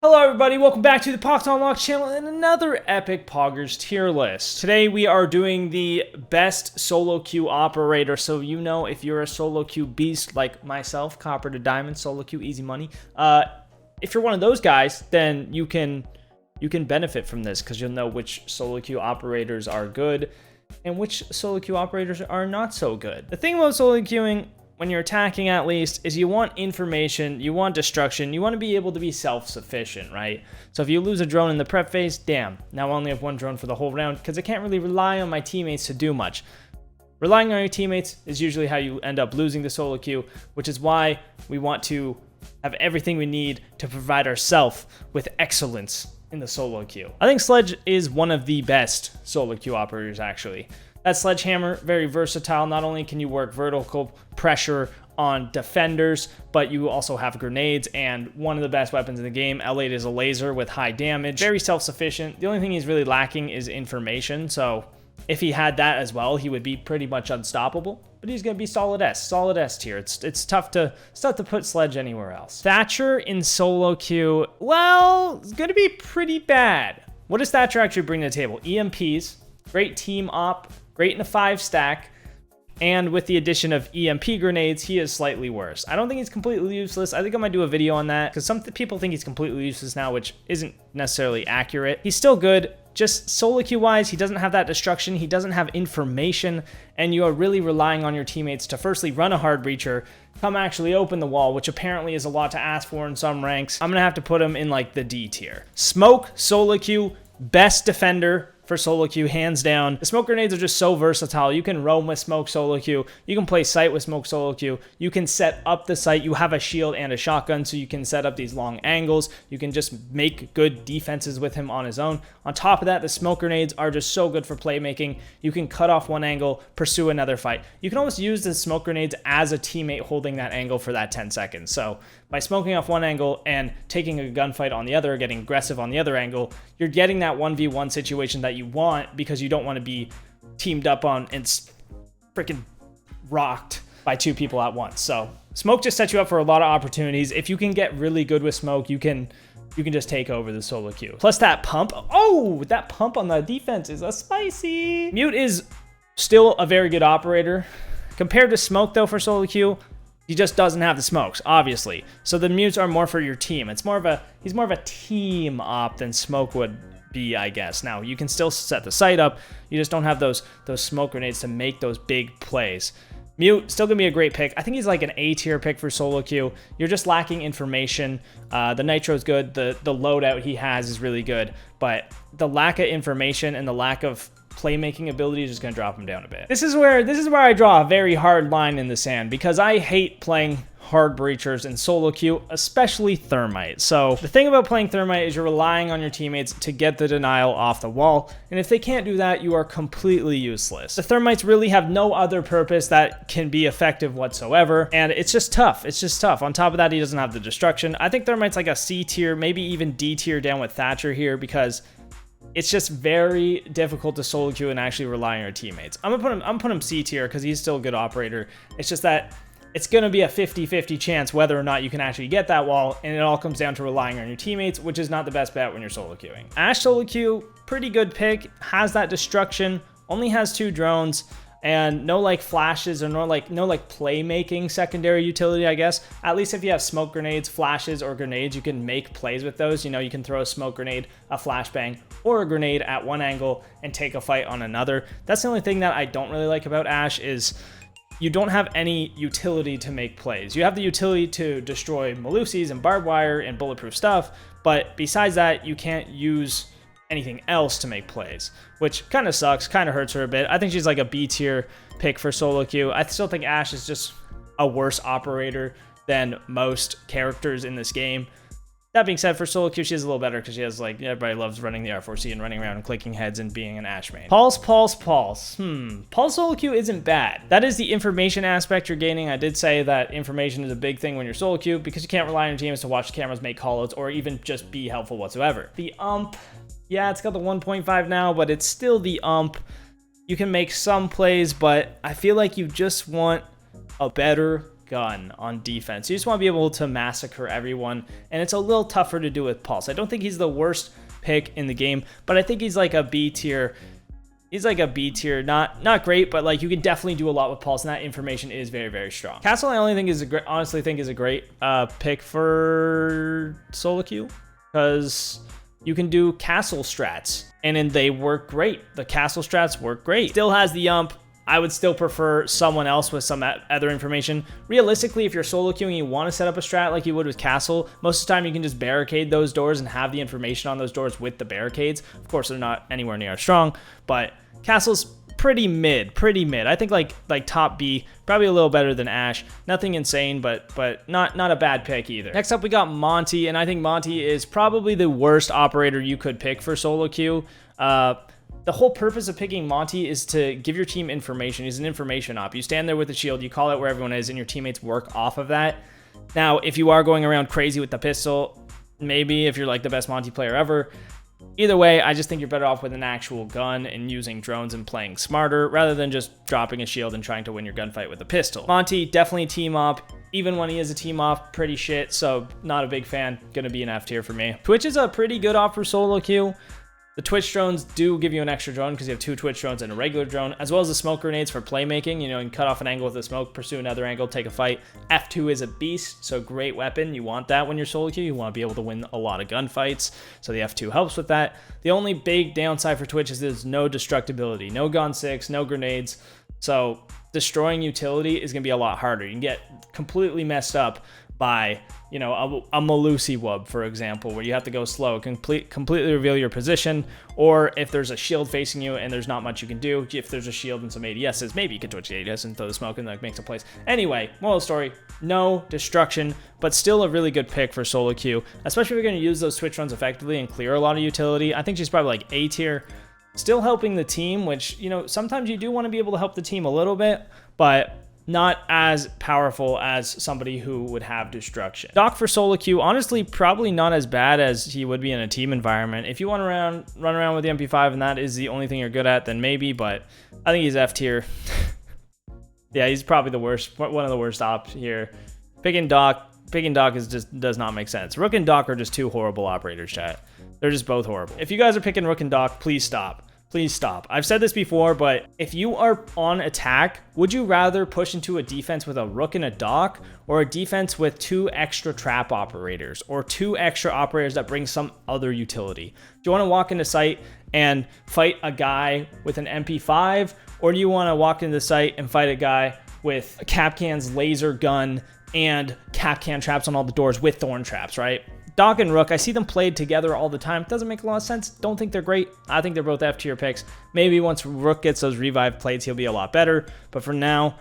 Hello everybody, welcome back to the Pogs Unlocked channel and another epic Poggers tier list. Today we are doing the best solo queue operator, so you know if you're a solo queue beast like myself, copper to diamond, solo queue, easy money. If you're one of those guys, then you can benefit from this because you'll know which solo queue operators are good and which solo queue operators are not so good. The thing about solo queuing, when you're attacking at least, is you want information, you want destruction, you want to be able to be self-sufficient, right? So if you lose a drone in the prep phase, damn, now I only have one drone for the whole round because I can't really rely on my teammates to do much. Relying on your teammates is usually how you end up losing the solo queue, which is why we want to have everything we need to provide ourselves with excellence in the solo queue. I think Sledge is one of the best solo queue operators, actually. That sledgehammer, very versatile. Not only can you work vertical pressure on defenders, but you also have grenades and one of the best weapons in the game. L8 is a laser with high damage. Very self-sufficient. The only thing he's really lacking is information. So if he had that as well, he would be pretty much unstoppable. But he's going to be solid S tier. It's tough to put Sledge anywhere else. Thatcher in solo queue, well, it's going to be pretty bad. What does Thatcher actually bring to the table? EMPs, great team op, great in a 5-stack, and with the addition of EMP grenades, he is slightly worse. I don't think he's completely useless. I think I might do a video on that, because some people think he's completely useless now, which isn't necessarily accurate. He's still good, just solo queue-wise, he doesn't have that destruction, he doesn't have information, and you are really relying on your teammates to firstly run a hard breacher, come actually open the wall, which apparently is a lot to ask for in some ranks. I'm gonna have to put him in like the D tier. Smoke, solo queue, best defender for solo queue, hands down. The smoke grenades are just so versatile. You can roam with smoke solo queue. You can play sight with smoke solo queue. You can set up the sight. You have a shield and a shotgun, so you can set up these long angles. You can just make good defenses with him on his own. On top of that, the smoke grenades are just so good for playmaking. You can cut off one angle, pursue another fight. You can almost use the smoke grenades as a teammate holding that angle for that 10 seconds. So by smoking off one angle and taking a gunfight on the other, getting aggressive on the other angle, you're getting that 1v1 situation that you want because you don't want to be teamed up on and freaking rocked by two people at once. So smoke just sets you up for a lot of opportunities. If you can get really good with smoke, you can just take over the solo queue. Plus that pump. Oh, that pump on the defense is a spicy. Mute is still a very good operator. Compared to smoke though for solo queue, he just doesn't have the smokes, obviously. So the mutes are more for your team. He's more of a team op than smoke would be, I guess. Now, you can still set the sight up. You just don't have those smoke grenades to make those big plays. Mute, still gonna be a great pick. I think he's like an A tier pick for solo queue. You're just lacking information. The nitro is good. The loadout he has is really good. But the lack of information and the lack of playmaking ability is just going to drop him down a bit. This is where I draw a very hard line in the sand because I hate playing hard breachers in solo queue, especially Thermite. So the thing about playing Thermite is you're relying on your teammates to get the denial off the wall, and if they can't do that, you are completely useless. The Thermites really have no other purpose that can be effective whatsoever, and it's just tough. It's just tough. On top of that, he doesn't have the destruction. I think Thermite's like a C tier, maybe even D tier down with Thatcher here because it's just very difficult to solo queue and actually rely on your teammates. I'm put him C tier because he's still a good operator. It's just that it's going to be a 50-50 chance whether or not you can actually get that wall, and it all comes down to relying on your teammates, which is not the best bet when you're solo queuing. Ash solo queue, pretty good pick, has that destruction, only has 2 drones, and no like flashes or no like playmaking secondary utility, I guess. At least if you have smoke grenades, flashes, or grenades, you can make plays with those. You know, you can throw a smoke grenade, a flashbang, or a grenade at one angle and take a fight on another. That's the only thing that I don't really like about Ash is you don't have any utility to make plays. You have the utility to destroy Malusis and barbed wire and bulletproof stuff, but besides that, you can't use anything else to make plays, which kind of sucks, kind of hurts her a bit. I think she's like a B tier pick for solo queue. I still think Ash is just a worse operator than most characters in this game. That being said, for solo queue, she is a little better because she has like, everybody loves running the R4C and running around and clicking heads and being an Ash main. Pulse. Pulse solo queue isn't bad. That is the information aspect you're gaining. I did say that information is a big thing when you're solo queue because you can't rely on your teams to watch the cameras, make callouts, or even just be helpful whatsoever. The yeah, it's got the 1.5 now, but it's still the You can make some plays, but I feel like you just want a better gun on defense. You just want to be able to massacre everyone, and it's a little tougher to do with Pulse. I don't think he's the worst pick in the game, but I think he's like a B tier. He's like a B tier, not great, but like you can definitely do a lot with Pulse, and that information is very, very strong. Castle, I only think is honestly think is a great pick for SoloQ, because you can do castle strats, and then they work great. The castle strats work great. Still has the Yump. I would still prefer someone else with some other information. Realistically, if you're solo queuing and you want to set up a strat like you would with Castle, most of the time you can just barricade those doors and have the information on those doors with the barricades. Of course, they're not anywhere near as strong, but Castle's pretty mid. I think like top B, probably a little better than Ashe. Nothing insane, but not a bad pick either. Next up, we got Monty, and I think Monty is probably the worst operator you could pick for solo queue. The whole purpose of picking Monty is to give your team information. He's an information op. You stand there with the shield, you call out where everyone is, and your teammates work off of that. Now, if you are going around crazy with the pistol, maybe if you're like the best Monty player ever, either way, I just think you're better off with an actual gun and using drones and playing smarter rather than just dropping a shield and trying to win your gunfight with a pistol. Monty, definitely team op. Even when he is a team op, pretty shit, so not a big fan. Gonna be an F tier for me. Twitch is a pretty good op for solo queue. The Twitch drones do give you an extra drone because you have 2 Twitch drones and a regular drone, as well as the smoke grenades for playmaking. You know, you can cut off an angle with the smoke, pursue another angle, take a fight. F2 is a beast, so great weapon. You want that when you're solo queue. You want to be able to win a lot of gunfights, so the F2 helps with that. The only big downside for Twitch is there's no destructibility. No Gon 6, no grenades, so destroying utility is going to be a lot harder. You can get completely messed up by, you know, a Melusi wub, for example, where you have to go slow, completely reveal your position, or if there's a shield facing you and there's not much you can do, if there's a shield and some ADSs, maybe you can twitch the ADS and throw the smoke and that makes a place. Anyway, moral of the story, no destruction, but still a really good pick for solo queue, especially if you're going to use those Twitch runs effectively and clear a lot of utility. I think she's probably like A tier, still helping the team, which, you know, sometimes you do want to be able to help the team a little bit, but not as powerful as somebody who would have destruction. Doc for solo queue, honestly, probably not as bad as he would be in a team environment. If you want to run around with the MP5 and that is the only thing you're good at, then maybe, but I think he's F tier. Yeah, he's probably the worst, one of the worst ops here. Picking Doc is just does not make sense. Rook and Doc are just 2 horrible operators, chat. They're just both horrible. If you guys are picking Rook and Doc, please stop. Please stop. I've said this before, but if you are on attack, would you rather push into a defense with a Rook and a Doc, or a defense with 2 extra trap operators, or 2 extra operators that bring some other utility? Do you want to walk into site and fight a guy with an MP5, or do you want to walk into site and fight a guy with Kapkan's laser gun and Kapkan traps on all the doors with thorn traps, right? Doc and Rook, I see them played together all the time. Doesn't make a lot of sense. Don't think they're great. I think they're both F tier picks. Maybe once Rook gets those revive plates, he'll be a lot better. But for now,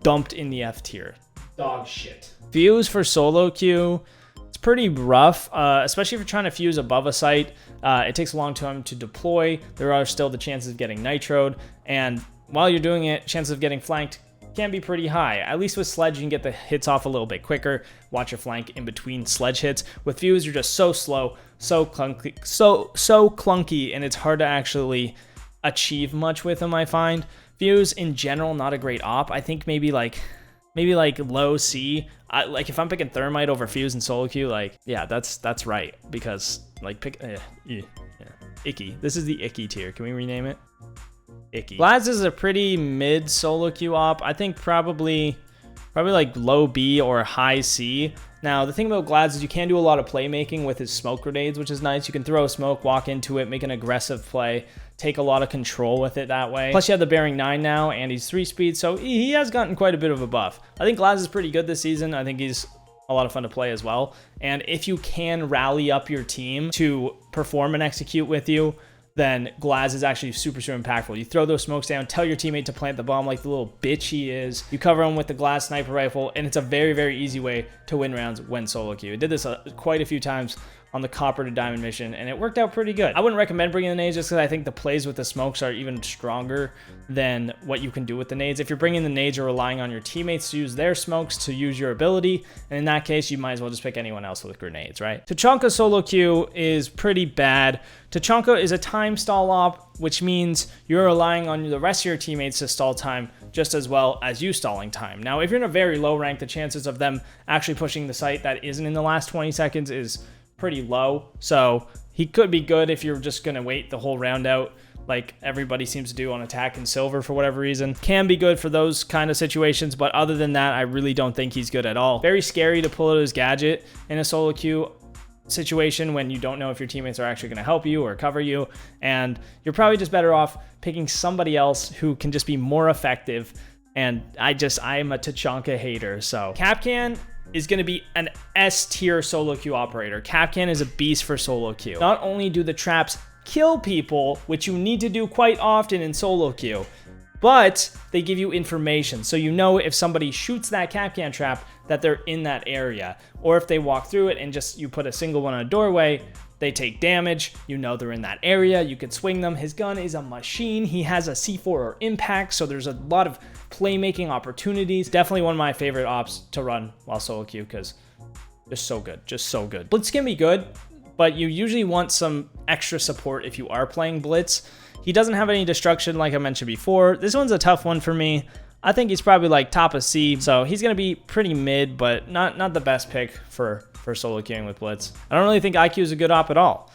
dumped in the F tier. Dog shit. Fuze for solo queue, it's pretty rough, especially if you're trying to fuse above a site. It takes a long time to deploy. There are still the chances of getting nitroed. And while you're doing it, chances of getting flanked can be pretty high. At least with Sledge, you can get the hits off a little bit quicker. Watch your flank in between Sledge hits. With Fuze, you're just so slow, so clunky, so clunky, and it's hard to actually achieve much with him, I find. Fuze, in general, not a great op. I think maybe like low C. Like if I'm picking Thermite over Fuze and solo queue, like, yeah, that's right. Because like icky. This is the icky tier. Can we rename it? Icky. Glaz is a pretty mid solo queue op. I think probably like low B or high C. Now, the thing about Glaz is you can do a lot of playmaking with his smoke grenades, which is nice. You can throw a smoke, walk into it, make an aggressive play, take a lot of control with it that way. Plus, you have the bearing 9 now, and he's 3 speed, so he has gotten quite a bit of a buff. I think Glaz is pretty good this season. I think he's a lot of fun to play as well. And if you can rally up your team to perform and execute with you, then Glaz is actually super impactful. You throw those smokes down, tell your teammate to plant the bomb like the little bitch he is. You cover him with the Glaz sniper rifle, and it's a very easy way to win rounds when solo queue. I did this quite a few times on the copper to diamond mission, and it worked out pretty good. I wouldn't recommend bringing the nades just because I think the plays with the smokes are even stronger than what you can do with the nades. If you're bringing the nades, you're relying on your teammates to use their smokes to use your ability, and in that case, you might as well just pick anyone else with grenades, right? Tachanka solo queue is pretty bad. Tachanka is a time stall op, which means you're relying on the rest of your teammates to stall time just as well as you stalling time. Now, if you're in a very low rank, the chances of them actually pushing the site that isn't in the last 20 seconds is pretty low. So he could be good if you're just going to wait the whole round out like everybody seems to do on attack and silver for whatever reason. Can be good for those kind of situations, but other than that, I really don't think he's good at all. Very scary to pull out his gadget in a solo queue situation when you don't know if your teammates are actually going to help you or cover you, and you're probably just better off picking somebody else who can just be more effective. And I am a Tachanka hater. So Kapkan is going to be an S tier solo queue operator. Kapkan is a beast for solo queue. Not only do the traps kill people, which you need to do quite often in solo queue, but they give you information. So you know if somebody shoots that Kapkan trap that they're in that area, or if they walk through it and just you put a single one on a doorway, they take damage, you know they're in that area, you could swing them. His gun is a machine. He has a C4 or impact, so there's a lot of playmaking opportunities. Definitely one of my favorite ops to run while solo queue, because just so good, just so good. Blitz can be good, but you usually want some extra support if you are playing Blitz. He doesn't have any destruction like I mentioned before. This one's a tough one for me. I think he's probably like top of C, so he's going to be pretty mid, but not the best pick for solo queuing with Blitz. I don't really think IQ is a good op at all.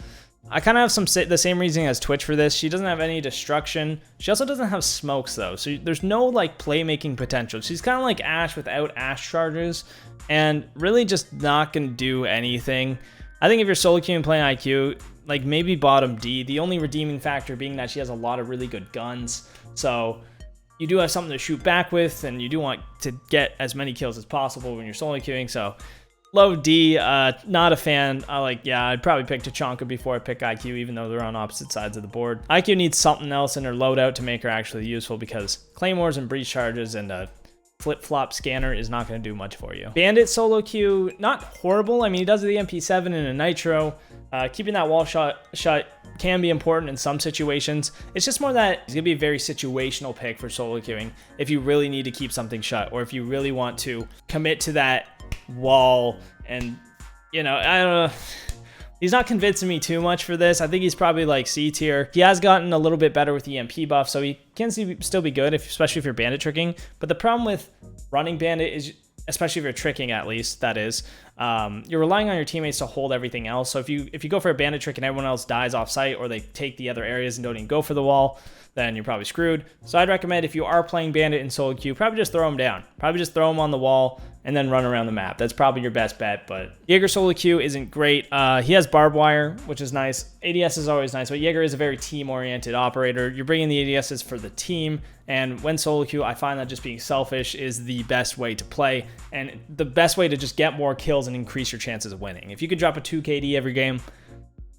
I kind of have the same reasoning as Twitch for this. She doesn't have any destruction. She also doesn't have smokes though, so there's no like playmaking potential. She's kind of like Ashe without Ashe charges, and really just not going to do anything. I think if you're solo queuing playing IQ, like maybe bottom D, the only redeeming factor being that she has a lot of really good guns. So you do have something to shoot back with, and you do want to get as many kills as possible when you're solo queuing. So low D, not a fan. I'd probably pick Tachanka before I pick IQ, even though they're on opposite sides of the board. IQ needs something else in her loadout to make her actually useful, because Claymores and Breach Charges and a flip-flop scanner is not going to do much for you. Bandit solo queue, not horrible. I mean, he does the MP7 and a Nitro. Keeping that wall shut can be important in some situations. It's just more that he's going to be a very situational pick for solo queuing if you really need to keep something shut, or if you really want to commit to that wall. And, you know, I don't know. He's not convincing me too much for this. I think he's probably like C tier. He has gotten a little bit better with the EMP buff, so he can still be good, especially if you're bandit tricking. But the problem with running bandit is, especially if you're tricking at least, that is, you're relying on your teammates to hold everything else. So if you go for a bandit trick and everyone else dies off site, or they take the other areas and don't even go for the wall, then you're probably screwed. So I'd recommend, if you are playing bandit in solo queue, probably just throw him down. Probably just throw him on the wall and then run around the map. That's probably your best bet. But Jager solo queue isn't great. He has barbed wire, which is nice. ADS is always nice, but Jager is a very team-oriented operator. You're bringing the ADSs for the team, and when solo queue, I find that just being selfish is the best way to play, and the best way to just get more kills and increase your chances of winning. If you could drop a 2 KD every game,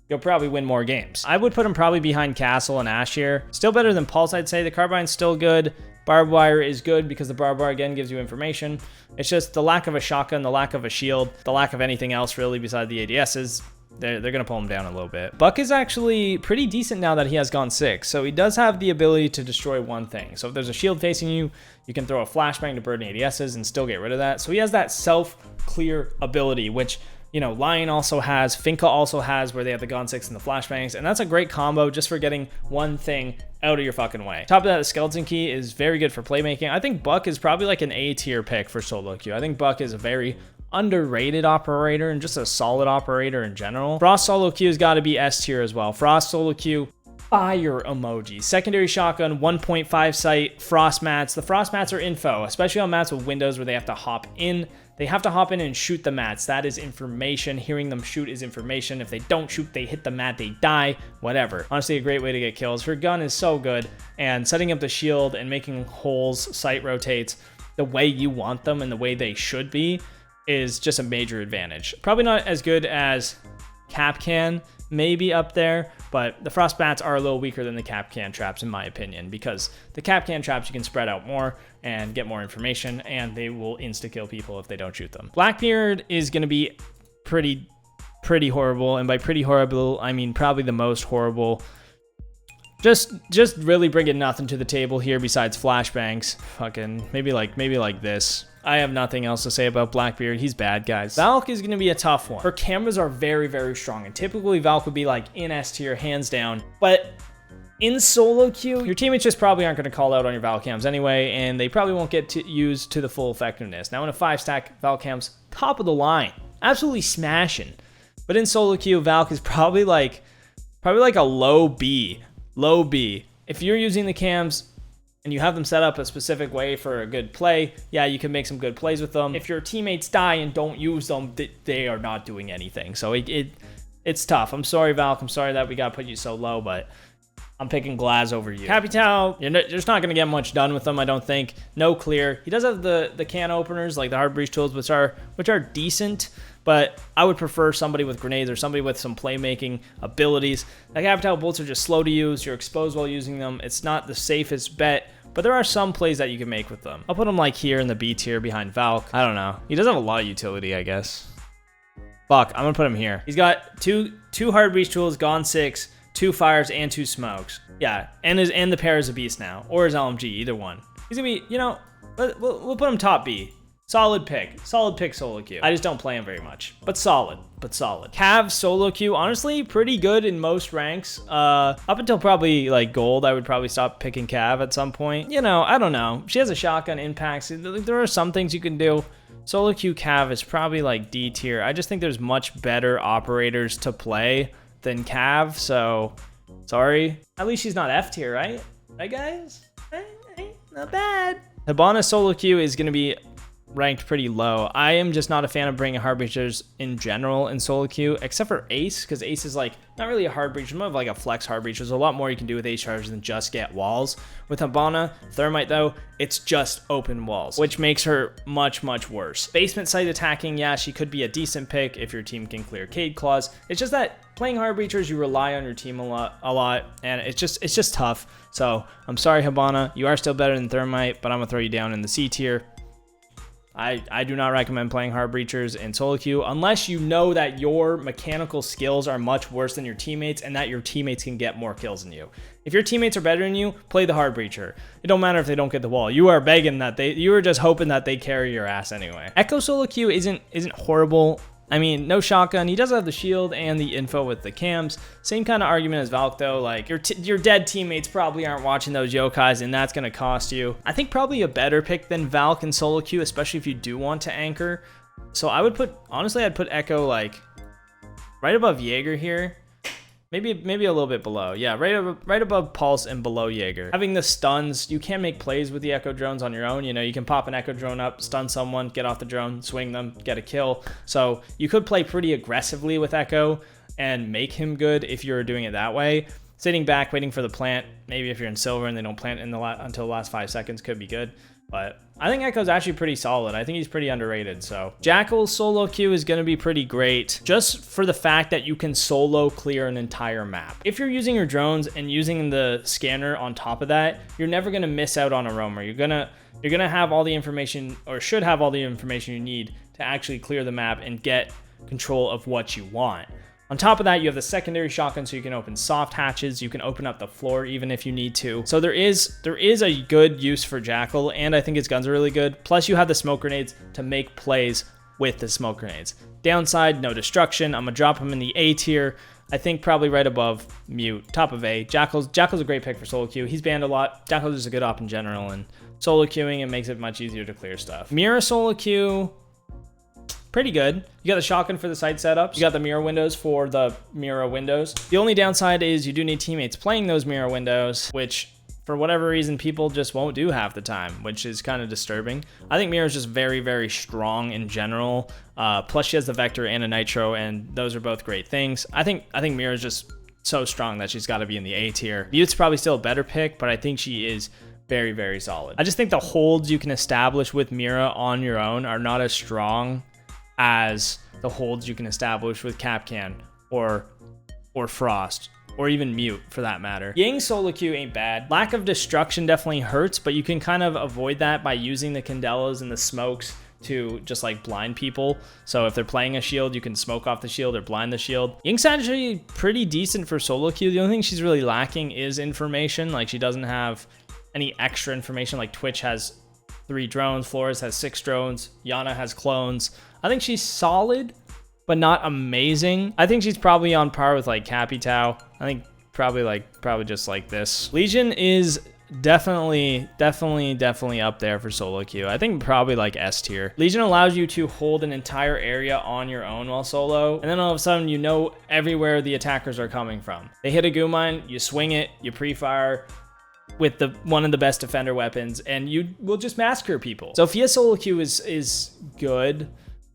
you'll probably win more games. I would put him probably behind Castle and Ashe here. Still better than Pulse, I'd say. The Carbine's still good. Barbed wire is good because the barbed wire, again, gives you information. It's just the lack of a shotgun, the lack of a shield, the lack of anything else really beside the ADSs. They're going to pull him down a little bit. Buck is actually pretty decent now that he has gone 6. So he does have the ability to destroy one thing. So if there's a shield facing you, you can throw a flashbang to burn ADSs and still get rid of that. So he has that self-clear ability, which, you know, Lion also has, Finka also has, where they have the Gone 6 and the flashbangs, and that's a great combo just for getting one thing out of your fucking way. Top of that, the Skeleton Key is very good for playmaking. I think Buck is probably like an A tier pick for solo queue. I think Buck is a very underrated operator and just a solid operator in general. Frost solo queue has got to be S tier as well. Frost solo queue, fire emoji. Secondary shotgun, 1.5 sight, frost mats. The frost mats are info, especially on mats with windows where they have to hop in. They have to hop in and shoot the mats. That is information. Hearing them shoot is information. If they don't shoot, they hit the mat, they die, whatever. Honestly, a great way to get kills. Her gun is so good, and setting up the shield and making holes, sight rotates the way you want them and the way they should be is just a major advantage. Probably not as good as Kapkan, maybe up there, but the frost bats are a little weaker than the Kapkan traps in my opinion, because the Kapkan traps you can spread out more and get more information, and they will insta-kill people if they don't shoot them. Blackbeard is going to be pretty horrible, and by pretty horrible, I mean probably the most horrible. Just really bringing nothing to the table here besides flashbangs. Fucking maybe like this. I have nothing else to say about Blackbeard. He's bad, guys. Valk is going to be a tough one. Her cameras are very, very strong, and typically Valk would be like in S tier, hands down. But In solo queue, your teammates just probably aren't going to call out on your Valcams anyway, and they probably won't get to used to the full effectiveness. Now in a 5-stack, Valcam's top of the line, absolutely smashing. But in solo queue, Valk is probably like a low B. Low B. If you're using the cams and you have them set up a specific way for a good play, yeah, you can make some good plays with them. If your teammates die and don't use them, they are not doing anything. So it's tough. I'm sorry, Valk. I'm sorry that we got to put you so low, but I'm picking Glaz over you. Capitao, you're just not going to get much done with them, I don't think. No clear. He does have the can openers, like the hard breach tools, which are decent, but I would prefer somebody with grenades or somebody with some playmaking abilities. The Capitao bolts are just slow to use. You're exposed while using them. It's not the safest bet, but there are some plays that you can make with them. I'll put him like here in the B tier behind Valk. I don't know. He does have a lot of utility, I guess. Fuck, I'm going to put him here. He's got two hard breach tools, gone 6, 2 fires, and 2 smokes. Yeah, and the pair is a beast now, or his LMG, either one. He's gonna be, you know, we'll put him top B. Solid pick solo queue. I just don't play him very much, but solid. Cav solo queue, honestly, pretty good in most ranks. Up until probably like gold, I would probably stop picking Cav at some point. You know, I don't know. She has a shotgun impacts. There are some things you can do. Solo queue Cav is probably like D tier. I just think there's much better operators to play than Cav, so sorry. At least she's not F tier, right? Right, guys? Right? Not bad. Hibana solo queue is going to be ranked pretty low. I am just not a fan of bringing hard breachers in general in solo queue, except for Ace, because Ace is like not really a hard breacher, more of like a flex hard breacher. There's a lot more you can do with Ace charges than just get walls. With Hibana, Thermite though, it's just open walls, which makes her much worse. Basement site attacking, yeah, she could be a decent pick if your team can clear Cade Claws. It's just that playing hard breachers, you rely on your team a lot, and it's just tough. So I'm sorry, Hibana, you are still better than Thermite, but I'm gonna throw you down in the C tier. I do not recommend playing hard breachers in solo queue unless you know that your mechanical skills are much worse than your teammates and that your teammates can get more kills than you. If your teammates are better than you, play the hard breacher. It don't matter if they don't get the wall. You are begging that you are just hoping that they carry your ass anyway. Echo solo queue isn't horrible. I mean, no shotgun. He does have the shield and the info with the cams. Same kind of argument as Valk, though. Like, your dead teammates probably aren't watching those yokais, and that's going to cost you. I think probably a better pick than Valk in solo queue, especially if you do want to anchor. So I would honestly, I'd put Echo, like, right above Jager here. Maybe a little bit below. Yeah, right above Pulse and below Jager. Having the stuns, you can make plays with the Echo drones on your own. You know, you can pop an Echo drone up, stun someone, get off the drone, swing them, get a kill. So you could play pretty aggressively with Echo and make him good if you're doing it that way. Sitting back, waiting for the plant, maybe if you're in silver and they don't plant until the last 5 seconds, could be good. But I think Echo's actually pretty solid. I think he's pretty underrated. So Jackal's solo queue is going to be pretty great just for the fact that you can solo clear an entire map. If you're using your drones and using the scanner on top of that, you're never going to miss out on a roamer. You're going to have all the information, or should have all the information you need to actually clear the map and get control of what you want. On top of that, you have the secondary shotgun, so you can open soft hatches. You can open up the floor even if you need to. So there is a good use for Jackal, and I think his guns are really good. Plus, you have the smoke grenades to make plays with the smoke grenades. Downside, no destruction. I'm gonna drop him in the A tier. I think probably right above Mute, top of A. Jackal's a great pick for solo queue. He's banned a lot. Jackal's just a good op in general, and solo queuing, it makes it much easier to clear stuff. Mira solo queue, pretty good. You got the shotgun for the site setups. You got the mirror windows for the mirror windows. The only downside is you do need teammates playing those mirror windows, which for whatever reason people just won't do half the time, which is kind of disturbing. I think Mira is just very strong in general. Plus she has the Vector and a Nitro, and those are both great things. I think Mira is just so strong that she's got to be in the A tier. Mute's probably still a better pick, but I think she is very solid. I just think the holds you can establish with Mira on your own are not as strong as the holds you can establish with Kapkan or Frost, or even Mute for that matter. Ying solo queue ain't bad. Lack of destruction definitely hurts, but you can kind of avoid that by using the Candelas and the smokes to just like blind people. So if they're playing a shield, you can smoke off the shield or blind the shield. Ying's actually pretty decent for solo queue. The only thing she's really lacking is information. Like, she doesn't have any extra information. Like, Twitch has 3 drones, Flores has 6 drones, Iana has clones. I think she's solid, but not amazing. I think she's probably on par with like Capitao. I think probably just like this. Lesion is definitely up there for solo queue. I think probably like S tier. Lesion allows you to hold an entire area on your own while solo, and then all of a sudden you know everywhere the attackers are coming from. They hit a goo mine, you swing it, you pre-fire with one of the best defender weapons, and you will just massacre people. Zofia solo queue is good.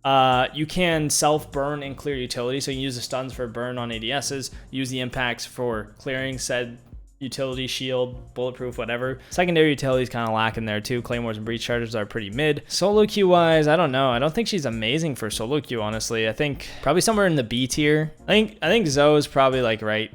You can self-burn and clear utility, so you can use the stuns for burn on ADSs, use the impacts for clearing said utility, shield, bulletproof, whatever. Secondary utility is kind of lacking there too. Claymores and breach charges are pretty mid. Solo queue wise, I don't know. I don't think she's amazing for solo queue, honestly. I think probably somewhere in the B tier. I think Zoe is probably like right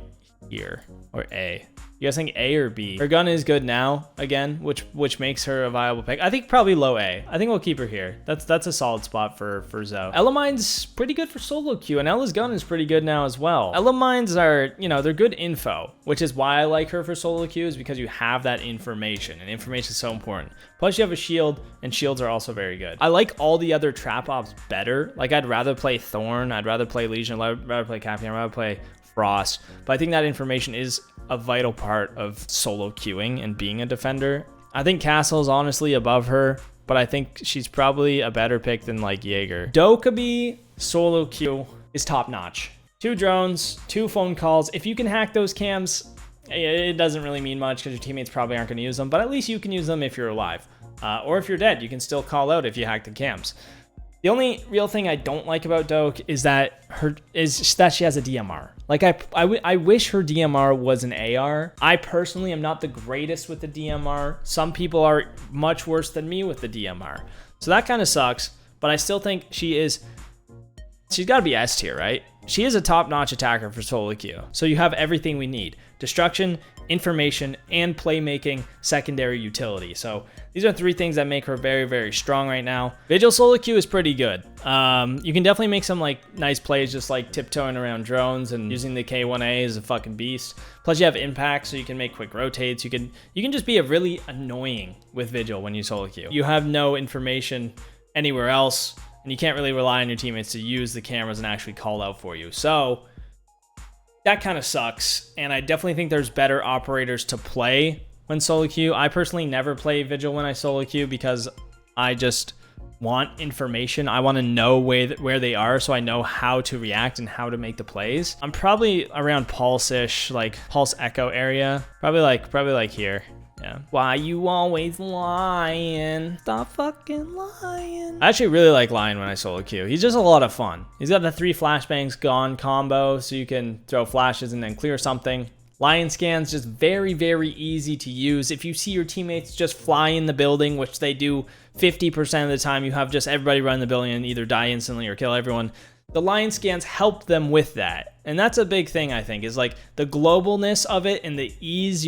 here, or A. You guys think A or B? Her gun is good now, again, which makes her a viable pick. I think probably low A. I think we'll keep her here. That's a solid spot for Zoe. Elamine's pretty good for solo queue, and Ella's gun is pretty good now as well. Elamines are, you know, they're good info, which is why I like her for solo queue, is because you have that information, and information is so important. Plus you have a shield, and shields are also very good. I like all the other trap ops better. Like, I'd rather play Thorn, I'd rather play Lesion, I'd rather play Capkan, I'd rather play Frost, but I think that information is a vital part of solo queuing and being a defender. I think Castle's honestly above her, but I think she's probably a better pick than like Jager. Dokkaebi solo queue is top notch. 2 drones, 2 phone calls. If you can hack those cams, it doesn't really mean much because your teammates probably aren't going to use them, but at least you can use them if you're alive. Or if you're dead, you can still call out if you hack the cams. The only real thing I don't like about Doke is that she has a DMR. Like, I wish her DMR was an AR. I personally am not the greatest with the DMR. Some people are much worse than me with the DMR. So that kind of sucks, but I still think she's got to be S tier, right? She is a top-notch attacker for solo queue. So you have everything we need. Destruction, information, and playmaking, secondary utility. So these are 3 things that make her very, very strong right now. Vigil solo queue is pretty good. You can definitely make some like nice plays, just like tiptoeing around drones and using the K1A as a fucking beast. Plus you have impact, so you can make quick rotates. You can just be a really annoying with Vigil when you solo queue. You have no information anywhere else, and you can't really rely on your teammates to use the cameras and actually call out for you. So that kind of sucks, and I definitely think there's better operators to play when solo queue. I personally never play Vigil when I solo queue because I just want information. I want to know where they are so I know how to react and how to make the plays. I'm probably around Pulse-ish, like Pulse Echo area. Probably like here. Yeah. Why you always lying? Stop fucking lying. I actually really like Lion when I solo queue. He's just a lot of fun. He's got the 3 flashbangs gone combo, so you can throw flashes and then clear something. Lion scan's just very, very easy to use. If you see your teammates just fly in the building, which they do 50% of the time, you have just everybody run the building and either die instantly or kill everyone. The Lion scans help them with that. And that's a big thing, I think, is like the globalness of it and the ease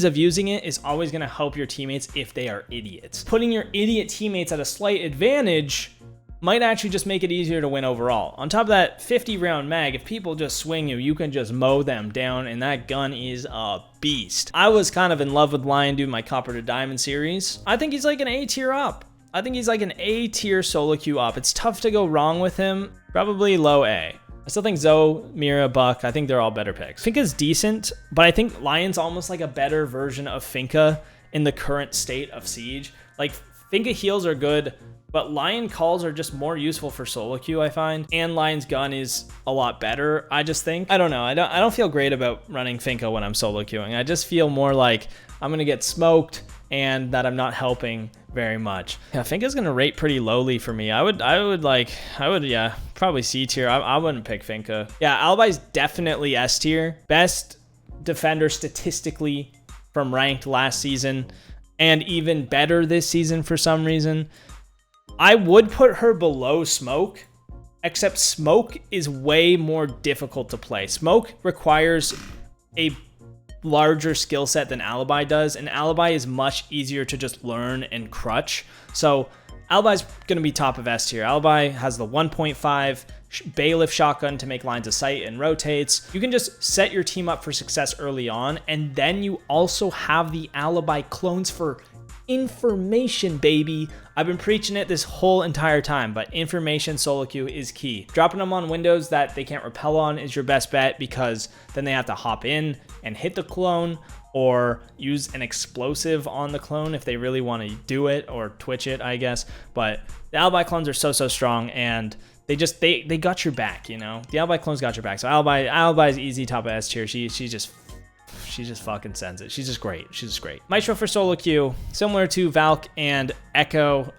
of using it is always going to help your teammates if they are idiots. Putting your idiot teammates at a slight advantage might actually just make it easier to win overall. On top of that 50-round mag, if people just swing you, you can just mow them down, and that gun is a beast. I was kind of in love with Lion doing my Copper to Diamond series. I think he's like an A tier up. I think he's like an A tier solo queue up. It's tough to go wrong with him. Probably low A. I still think Zoe, Mira, Buck, I think they're all better picks. Finka's decent, but I think Lion's almost like a better version of Finka in the current state of Siege. Like, Finka heals are good, but Lion calls are just more useful for solo queue, I find. And Lion's gun is a lot better, I just think. I don't know. I don't feel great about running Finka when I'm solo queuing. I just feel more like I'm gonna get smoked and that I'm not helping very much. Yeah, Finka's gonna rate pretty lowly for me. I would yeah, probably C tier. I wouldn't pick Finka. Yeah, Alibi's definitely S tier. Best defender statistically from ranked last season, and even better this season for some reason. I would put her below Smoke, except Smoke is way more difficult to play. Smoke requires a larger skill set than Alibi does, and Alibi is much easier to just learn and crutch. So Alibi's going to be top of S tier. Alibi has the 1.5 bailiff shotgun to make lines of sight and rotates. You can just set your team up for success early on, and then you also have the Alibi clones for information, baby. I've been preaching it this whole entire time, but information solo queue is key. Dropping them on windows that they can't repel on is your best bet, because then they have to hop in and hit the clone, or use an explosive on the clone if they really want to do it, or twitch it, I guess. But the Alibi clones are so strong, and they got your back, you know? The Alibi clones got your back. So Alibi is easy top of S tier. She just fucking sends it. She's just great. She's just great. Maestro for solo queue, similar to Valk and Echo.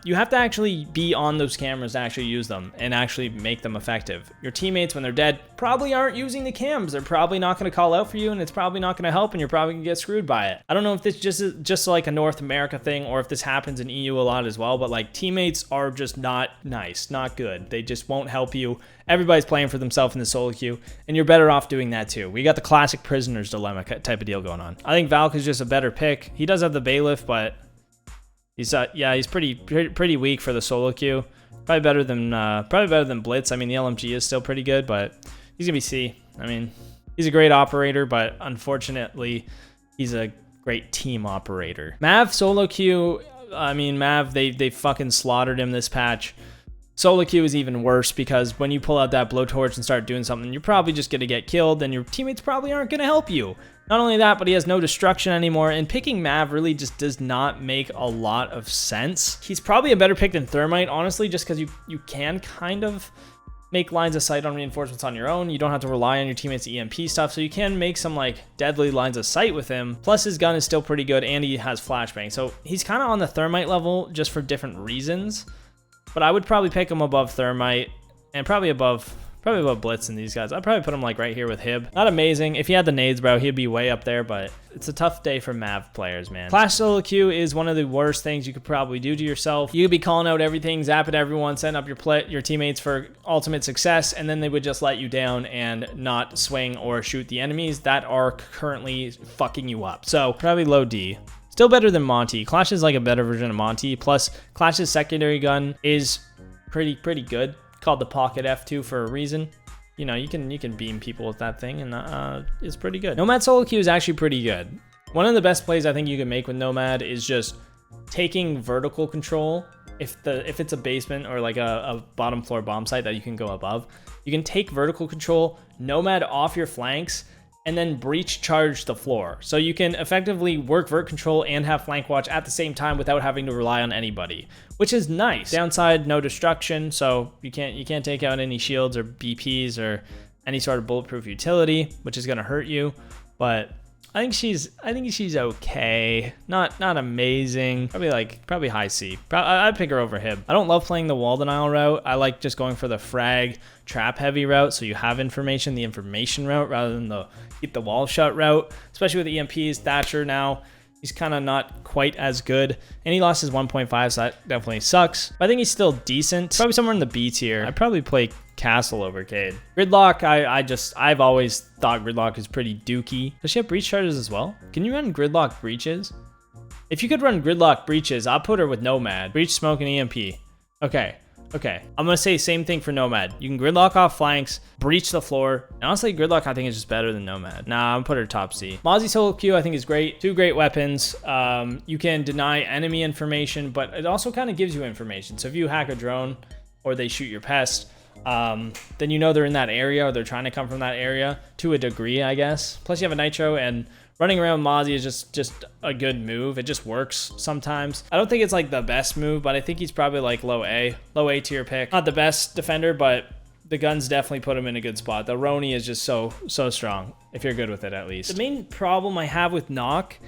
You have to actually be on those cameras to actually use them and actually make them effective. Your teammates, when they're dead, probably aren't using the cams. They're probably not going to call out for you, and it's probably not going to help, and you're probably going to get screwed by it. I don't know if this just like a North America thing, or if this happens in EU a lot as well, but like teammates are just not nice, not good. They just won't help you. Everybody's playing for themselves in the solo queue, and you're better off doing that too. We got the classic prisoner's dilemma type of deal going on. I think Valk is just a better pick. He does have the bailiff, but he's pretty weak for the solo queue. Probably better than Blitz. I mean, the LMG is still pretty good, but he's gonna be C. I mean, he's a great operator, but unfortunately, he's a great team operator. Mav solo queue. I mean, Mav, they fucking slaughtered him this patch. Solo queue is even worse, because when you pull out that blowtorch and start doing something, you're probably just going to get killed, and your teammates probably aren't going to help you. Not only that, but he has no destruction anymore, and picking Mav really just does not make a lot of sense. He's probably a better pick than Thermite, honestly, just because you can kind of make lines of sight on reinforcements on your own. You don't have to rely on your teammates' EMP stuff, so you can make some like deadly lines of sight with him. Plus his gun is still pretty good, and he has flashbang. So he's kind of on the Thermite level, just for different reasons. But I would probably pick him above Thermite, and probably above Blitz and these guys. I'd probably put him like right here with Hib. Not amazing. If he had the nades, bro, he'd be way up there, but it's a tough day for Mav players, man. Clash solo queue is one of the worst things you could probably do to yourself. You could be calling out everything, zapping everyone, setting up your teammates for ultimate success, and then they would just let you down and not swing or shoot the enemies that are currently fucking you up. So probably low D. Still better than Monty. Clash is like a better version of Monty. Plus, Clash's secondary gun is pretty good. Called the Pocket F2 for a reason. You know, you can beam people with that thing, and it's pretty good. Nomad solo queue is actually pretty good. One of the best plays I think you can make with Nomad is just taking vertical control. If it's a basement or like a bottom floor bomb site that you can go above, you can take vertical control, Nomad off your flanks, and then breach charge the floor. So you can effectively work vert control and have flank watch at the same time without having to rely on anybody, which is nice. Downside, no destruction, so you can't take out any shields or BPs or any sort of bulletproof utility, which is gonna hurt you. But I think she's okay. Not amazing. Probably high C. I'd pick her over Hib. I don't love playing the wall denial route. I like just going for the frag trap heavy route, so you have information, the information route, rather than the keep the wall shut route. Especially with EMPs, Thatcher now, he's kind of not quite as good, and he lost his 1.5, so that definitely sucks. But I think he's still decent. Probably somewhere in the B tier. I'd probably play Castle over Cade. Gridlock, I've always thought Gridlock is pretty dookie. Does she have breach charges as well? Can you run Gridlock breaches? If you could run Gridlock breaches, I'll put her with Nomad. Breach, smoke, and EMP. Okay. I'm gonna say same thing for Nomad. You can Gridlock off flanks, breach the floor. And honestly, Gridlock I think is just better than Nomad. Nah, I'm gonna put her top C. Mozzie solo queue I think is great. Two great weapons. You can deny enemy information, but it also kind of gives you information. So if you hack a drone or they shoot your pest, then you know they're in that area, or they're trying to come from that area to a degree, I guess. Plus you have a nitro, and running around Mozzie is just a good move. It just works sometimes. I don't think it's like the best move, but I think he's probably like low A tier pick. Not the best defender, but the guns definitely put him in a good spot. The Roni is just so strong, if you're good with it at least. The main problem I have with Nock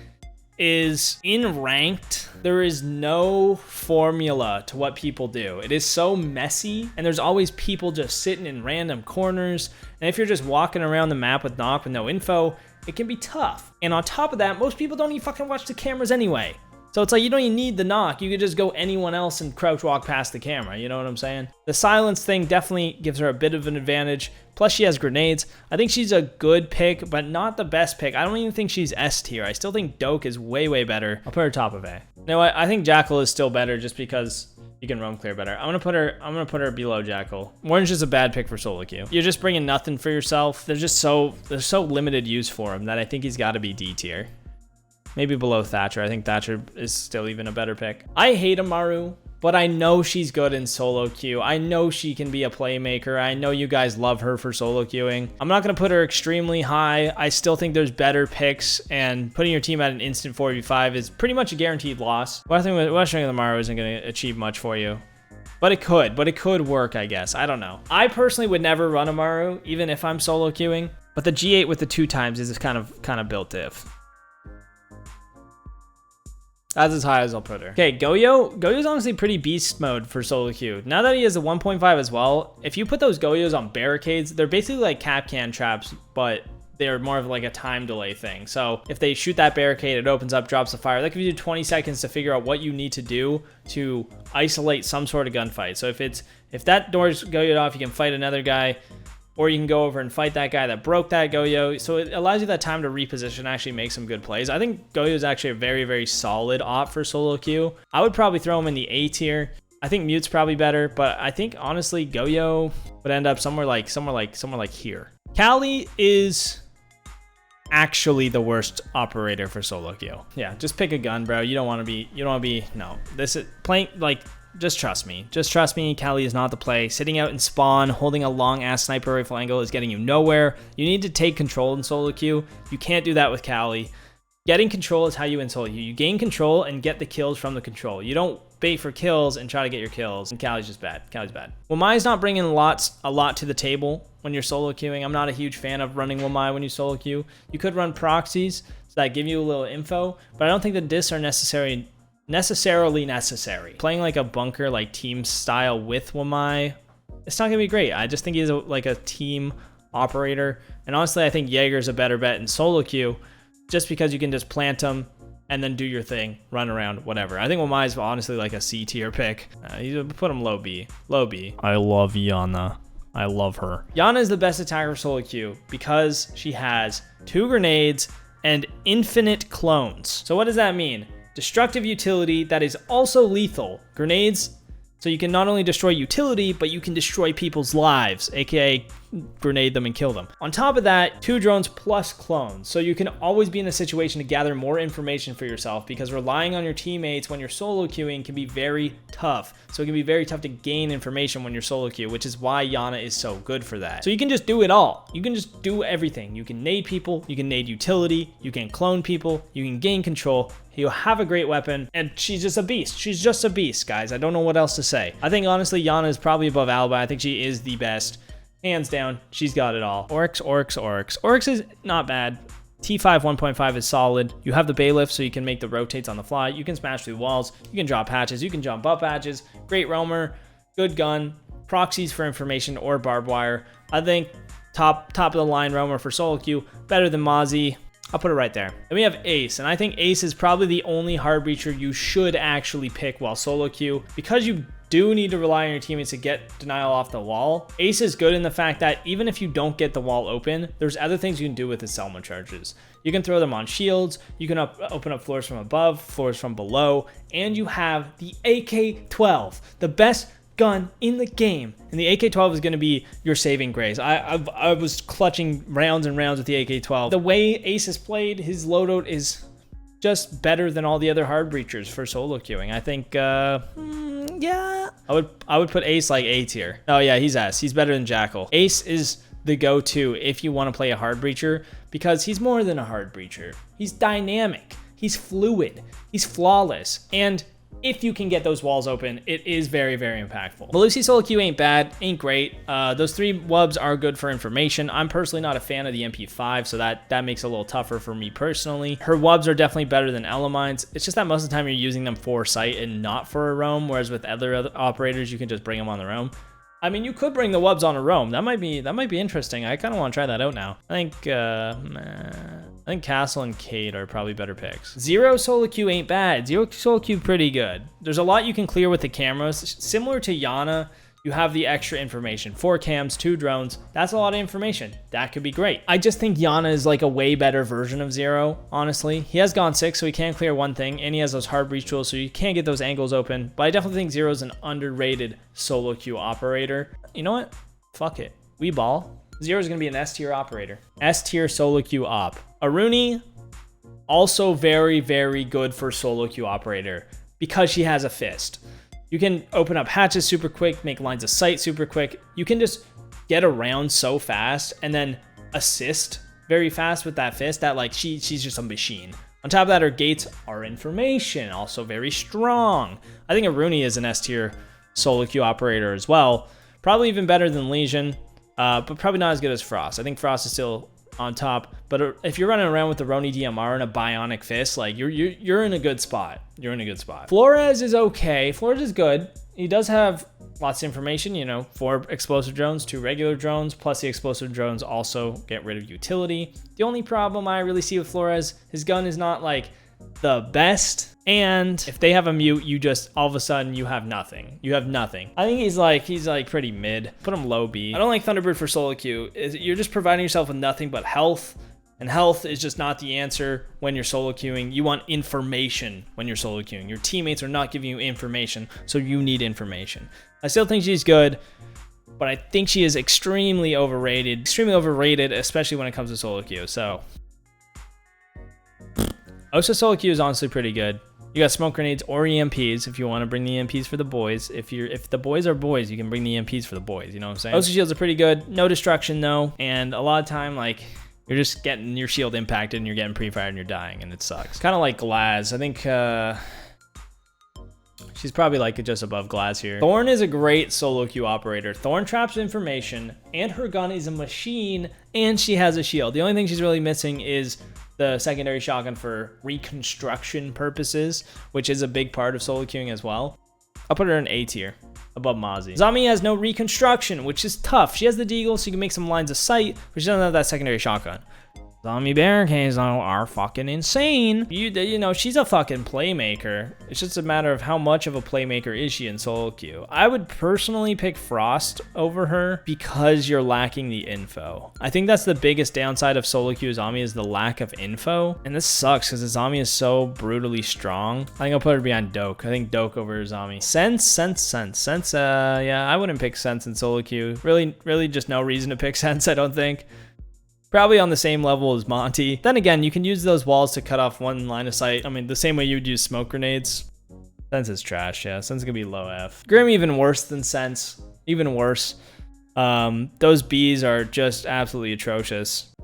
is in ranked, there is no formula to what people do. It is so messy, and there's always people just sitting in random corners. And if you're just walking around the map with Nock with no info, it can be tough. And on top of that, most people don't even fucking watch the cameras anyway. So it's like you don't even need the Nock. You could just go anyone else and crouch walk past the camera. You know what I'm saying? The silence thing definitely gives her a bit of an advantage. Plus she has grenades. I think she's a good pick, but not the best pick. I don't even think she's S tier. I still think Doke is way better. I'll put her top of A. You know what? I think Jackal is still better just because you can roam clear better. I'm gonna put her below Jackal. Orange is a bad pick for solo queue. You're just bringing nothing for yourself. There's so limited use for him that I think he's got to be D tier. Maybe below Thatcher. I think Thatcher is still even a better pick. I hate Amaru, but I know she's good in solo queue. I know she can be a playmaker. I know you guys love her for solo queuing. I'm not going to put her extremely high. I still think there's better picks, and putting your team at an instant 4v5 is pretty much a guaranteed loss. Westering with Amaru isn't going to achieve much for you. But it could work, I guess. I don't know. I personally would never run Amaru, even if I'm solo queuing. But the G8 with the 2x is kind of built if. That's as high as I'll put her. Okay, Goyo. Goyo's honestly pretty beast mode for solo queue. Now that he has a 1.5 as well, if you put those Goyos on barricades, they're basically like Kapkan traps, but they're more of like a time delay thing. So if they shoot that barricade, it opens up, drops the fire. That gives you 20 seconds to figure out what you need to do to isolate some sort of gunfight. So if that door's Goyoed off, you can fight another guy, or you can go over and fight that guy that broke that Goyo. So it allows you that time to reposition and actually make some good plays. I think Goyo is actually a very, very solid op for solo queue. I would probably throw him in the A tier. I think Mute's probably better, but I think honestly Goyo would end up somewhere like here. Kali is actually the worst operator for solo queue. Yeah, just pick a gun, bro. You don't want to be, no. This is playing, like, just trust me. Just trust me, Kali is not the play. Sitting out in spawn, holding a long-ass sniper rifle angle is getting you nowhere. You need to take control in solo queue. You can't do that with Kali. Getting control is how you win solo queue. You gain control and get the kills from the control. You don't bait for kills and try to get your kills, and Kali's just bad. Kali's bad. Wamai's not bringing a lot to the table when you're solo queuing. I'm not a huge fan of running Wamai when you solo queue. You could run proxies so that give you a little info, but I don't think the discs are necessarily necessary. Playing like a bunker, like team style with Wamai, it's not gonna be great. I just think he's like a team operator, and honestly, I think Jager's a better bet in solo queue, just because you can just plant him and then do your thing, run around, whatever. I think Wamai's honestly like a C tier pick. You put him low B. Low B. I love Iana. I love her. Iana is the best attacker for solo queue because she has 2 grenades and infinite clones. So what does that mean? Destructive utility that is also lethal. Grenades, so you can not only destroy utility, but you can destroy people's lives, aka grenade them and kill them. On top of that, 2 drones plus clones, so you can always be in a situation to gather more information for yourself, because relying on your teammates when you're solo queuing can be very tough. So it can be very tough to gain information when you're solo queue, which is why Iana is so good for that. So you can just do it all. You can just do everything. You can nade people, you can nade utility, you can clone people, you can gain control. You'll have a great weapon, and she's just a beast. She's just a beast, guys. I don't know what else to say. I think, honestly, Iana is probably above Alibi. I think she is the best. Hands down, she's got it all. Oryx. Oryx is not bad. T5 1.5 is solid. You have the bailiff, so you can make the rotates on the fly. You can smash through walls. You can drop hatches. You can jump up hatches. Great roamer. Good gun. Proxies for information or barbed wire. I think top of the line roamer for solo queue. Better than Mozzie. I'll put it right there. Then we have Ace, and I think Ace is probably the only hard breacher you should actually pick while solo queue, because you do need to rely on your teammates to get denial off the wall. Ace is good in the fact that even if you don't get the wall open, there's other things you can do with the Selma charges. You can throw them on shields, you can open up floors from above, floors from below, and you have the AK-12, the best gun in the game, and the AK-12 is going to be your saving grace. I was clutching rounds and rounds with the AK-12. The way Ace has played, his loadout is just better than all the other hard breachers for solo queuing. I think, yeah, I would put Ace like A tier. Oh yeah, he's S. He's better than Jackal. Ace is the go-to if you want to play a hard breacher, because he's more than a hard breacher. He's dynamic. He's fluid. He's flawless. And if you can get those walls open, it is very, very impactful. Lucy solo queue ain't bad, ain't great. Those 3 wubs are good for information. I'm personally not a fan of the MP5, so that makes it a little tougher for me personally. Her wubs are definitely better than Elemines. It's just that most of the time you're using them for sight and not for a roam, whereas with other operators, you can just bring them on the roam. I mean, you could bring the wubs on a roam. That might be interesting. I kind of want to try that out now. I think Castle and Cade are probably better picks. Zero solo queue ain't bad. Zero solo queue pretty good. There's a lot you can clear with the cameras. Similar to Iana, you have the extra information. 4 cams, 2 drones. That's a lot of information. That could be great. I just think Iana is like a way better version of Zero, honestly. He has gone 6, so he can clear one thing, and he has those hard breach tools, so you can get those angles open. But I definitely think Zero is an underrated solo queue operator. You know what? Fuck it. We ball. Zero is going to be an S tier operator. S tier solo queue op. Aruni, Also very, very good for solo queue operator because she has a fist. You can open up hatches super quick, make lines of sight super quick. You can just get around so fast and then assist very fast with that fist that like she's just a machine. On top of that, her gates are information, also very strong. I think Aruni is an S tier solo queue operator as well. Probably even better than Lesion, but probably not as good as Frost. I think Frost is still on top, but if you're running around with the Roni DMR and a bionic fist, like you're in a good spot. You're in a good spot. Flores is okay. Flores is good. He does have lots of information, you know, 4 explosive drones, 2 regular drones, plus the explosive drones also get rid of utility. The only problem I really see with Flores, his gun is not like the best. And if they have a mute, you just all of a sudden you have nothing. You have nothing. I think he's like pretty mid. Put him low B. I don't like Thunderbird for solo queue. You're just providing yourself with nothing but health. And health is just not the answer when you're solo queuing. You want information when you're solo queuing. Your teammates are not giving you information, so you need information. I still think she's good, but I think she is extremely overrated. Especially when it comes to solo queue. So Osa solo queue is honestly pretty good. You got smoke grenades or EMPs if you want to bring the EMPs for the boys. If the boys are boys, you can bring the EMPs for the boys. You know what I'm saying? Osa shields are pretty good. No destruction though, and a lot of time like you're just getting your shield impacted and you're getting pre-fired and you're dying and it sucks. Kind of like Glaz. I think she's probably like just above Glaz here. Thorn is a great solo queue operator. Thorn traps information and her gun is a machine and she has a shield. The only thing she's really missing is the secondary shotgun for reconstruction purposes, which is a big part of solo queuing as well. I'll put her in A tier, above Mozzie. Zami has no reconstruction, which is tough. She has the deagle, so you can make some lines of sight, but she doesn't have that secondary shotgun. Zombie barricades are fucking insane. You know, she's a fucking playmaker. It's just a matter of how much of a playmaker is she in solo queue. I would personally pick Frost over her because you're lacking the info. I think that's the biggest downside of solo queue Zami is the lack of info. And this sucks because the Zami is so brutally strong. I think I'll put her behind Doke. I think Doke over Zami. Sense. Yeah, I wouldn't pick Sense in solo queue. Really just no reason to pick Sense, I don't think. Probably on the same level as Monty. Then again, you can use those walls to cut off one line of sight. I mean, the same way you would use smoke grenades. Sense is trash, yeah. Sense gonna be low F. Grim even worse than Sense. Even worse. Those Bs are just absolutely atrocious.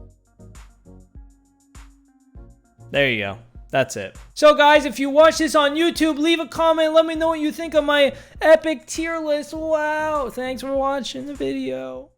There you go. That's it. So guys, if you watch this on YouTube, leave a comment. Let me know what you think of my epic tier list. Wow. Thanks for watching the video.